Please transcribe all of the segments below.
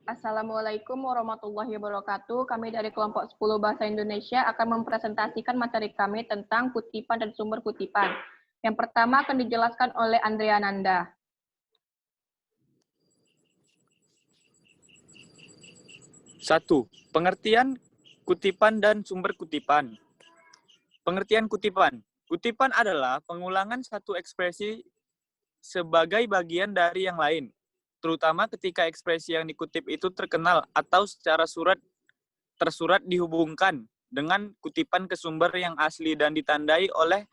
Assalamualaikum warahmatullahi wabarakatuh. Kami dari kelompok 10 Bahasa Indonesia akan mempresentasikan materi kami tentang kutipan dan sumber kutipan. Yang pertama akan dijelaskan oleh Andrea Nanda. Satu, pengertian kutipan dan sumber kutipan. Pengertian kutipan. Kutipan adalah pengulangan satu ekspresi sebagai bagian dari yang lain, terutama ketika ekspresi yang dikutip itu terkenal atau secara tersurat dihubungkan dengan kutipan ke sumber yang asli dan ditandai oleh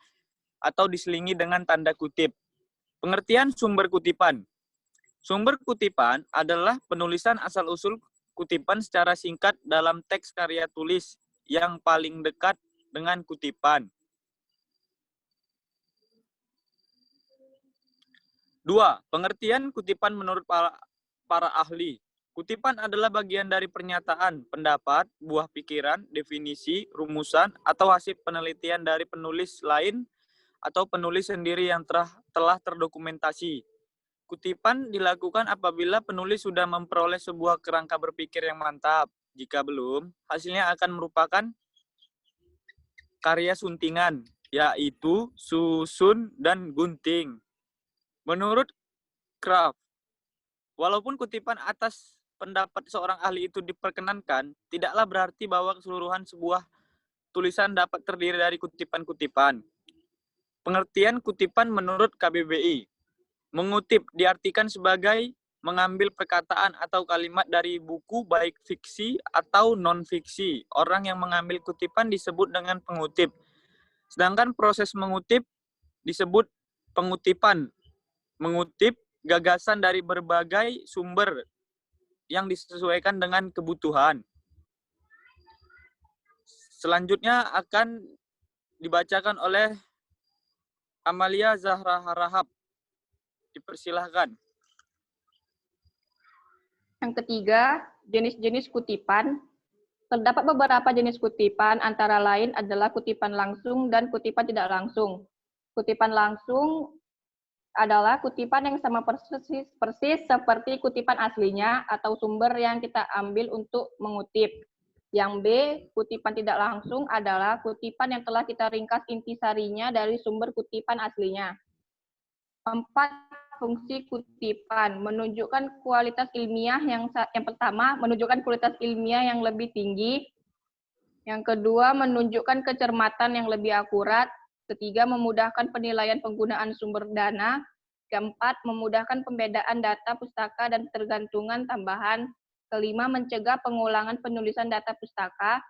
atau diselingi dengan tanda kutip. Pengertian sumber kutipan. Sumber kutipan adalah penulisan asal-usul kutipan secara singkat dalam teks karya tulis yang paling dekat dengan kutipan. 2. Pengertian kutipan menurut para ahli. Kutipan adalah bagian dari pernyataan, pendapat, buah pikiran, definisi, rumusan, atau hasil penelitian dari penulis lain atau penulis sendiri yang telah terdokumentasi. Kutipan dilakukan apabila penulis sudah memperoleh sebuah kerangka berpikir yang mantap. Jika belum, hasilnya akan merupakan karya suntingan, yaitu susun dan gunting. Menurut Kraft, walaupun kutipan atas pendapat seorang ahli itu diperkenankan, tidaklah berarti bahwa keseluruhan sebuah tulisan dapat terdiri dari kutipan-kutipan. Pengertian kutipan menurut KBBI. Mengutip diartikan sebagai mengambil perkataan atau kalimat dari buku baik fiksi atau non-fiksi. Orang yang mengambil kutipan disebut dengan pengutip. Sedangkan proses mengutip disebut pengutipan. Mengutip gagasan dari berbagai sumber yang disesuaikan dengan kebutuhan. Selanjutnya akan dibacakan oleh Amalia Zahra Harahap. Dipersilahkan. Yang ketiga, jenis-jenis kutipan. Terdapat beberapa jenis kutipan, antara lain adalah kutipan langsung dan kutipan tidak langsung. Kutipan langsung adalah kutipan yang sama persis seperti kutipan aslinya atau sumber yang kita ambil untuk mengutip. Yang B, kutipan tidak langsung adalah kutipan yang telah kita ringkas intisarinya dari sumber kutipan aslinya. 4. Fungsi kutipan menunjukkan kualitas ilmiah yang pertama menunjukkan kualitas ilmiah yang lebih tinggi. Yang kedua menunjukkan kecermatan yang lebih akurat. Ketiga, memudahkan penilaian penggunaan sumber dana. Keempat, memudahkan pembedaan data pustaka dan ketergantungan tambahan. Kelima, mencegah pengulangan penulisan data pustaka.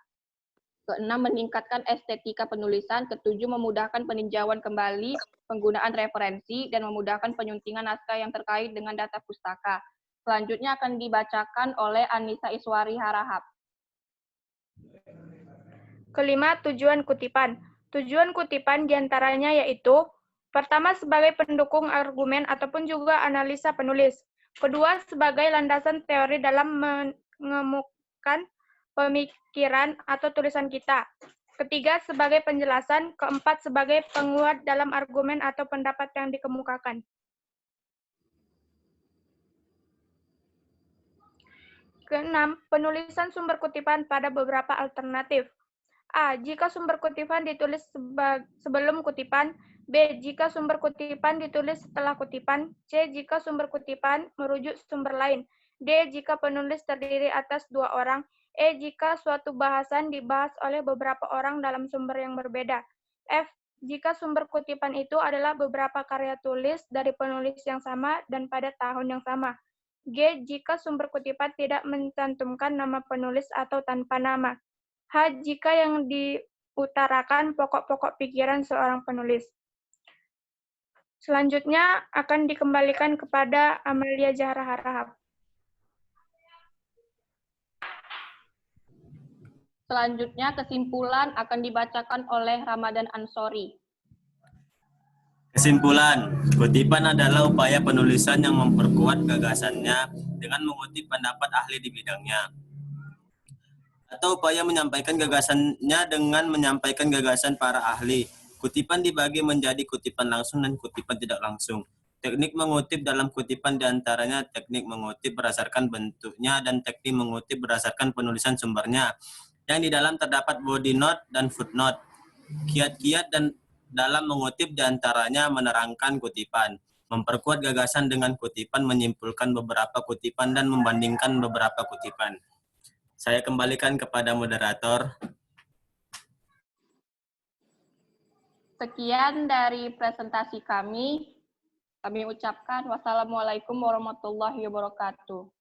Keenam, meningkatkan estetika penulisan. Ketujuh, memudahkan peninjauan kembali, penggunaan referensi, dan memudahkan penyuntingan naskah yang terkait dengan data pustaka. Selanjutnya akan dibacakan oleh Anissa Iswari Harahap. Kelima, tujuan kutipan. Tujuan kutipan diantaranya yaitu, pertama, sebagai pendukung argumen ataupun juga analisa penulis. Kedua, sebagai landasan teori dalam mengemukakan pemikiran atau tulisan kita. Ketiga, sebagai penjelasan. Keempat, sebagai penguat dalam argumen atau pendapat yang dikemukakan. Keenam, penulisan sumber kutipan pada beberapa alternatif. A. Jika sumber kutipan ditulis sebelum kutipan. B. Jika sumber kutipan ditulis setelah kutipan. C. Jika sumber kutipan merujuk sumber lain. D. Jika penulis terdiri atas dua orang. E. Jika suatu bahasan dibahas oleh beberapa orang dalam sumber yang berbeda. F. Jika sumber kutipan itu adalah beberapa karya tulis dari penulis yang sama dan pada tahun yang sama. G. Jika sumber kutipan tidak mencantumkan nama penulis atau tanpa nama. H. Jika yang diutarakan pokok-pokok pikiran seorang penulis. Selanjutnya akan dikembalikan kepada Amalia Zahra Harahap. Selanjutnya kesimpulan akan dibacakan oleh Ramadan Ansori. Kesimpulan, kutipan adalah upaya penulisan yang memperkuat gagasannya dengan mengutip pendapat ahli di bidangnya. Atau upaya menyampaikan gagasannya dengan menyampaikan gagasan para ahli. Kutipan dibagi menjadi kutipan langsung dan kutipan tidak langsung. Teknik mengutip dalam kutipan diantaranya teknik mengutip berdasarkan bentuknya dan teknik mengutip berdasarkan penulisan sumbernya. Yang di dalam terdapat body note dan footnote. Kiat-kiat dan dalam mengutip diantaranya menerangkan kutipan, memperkuat gagasan dengan kutipan, menyimpulkan beberapa kutipan, dan membandingkan beberapa kutipan. Saya kembalikan kepada moderator. Sekian dari presentasi kami. Kami ucapkan wassalamualaikum warahmatullahi wabarakatuh.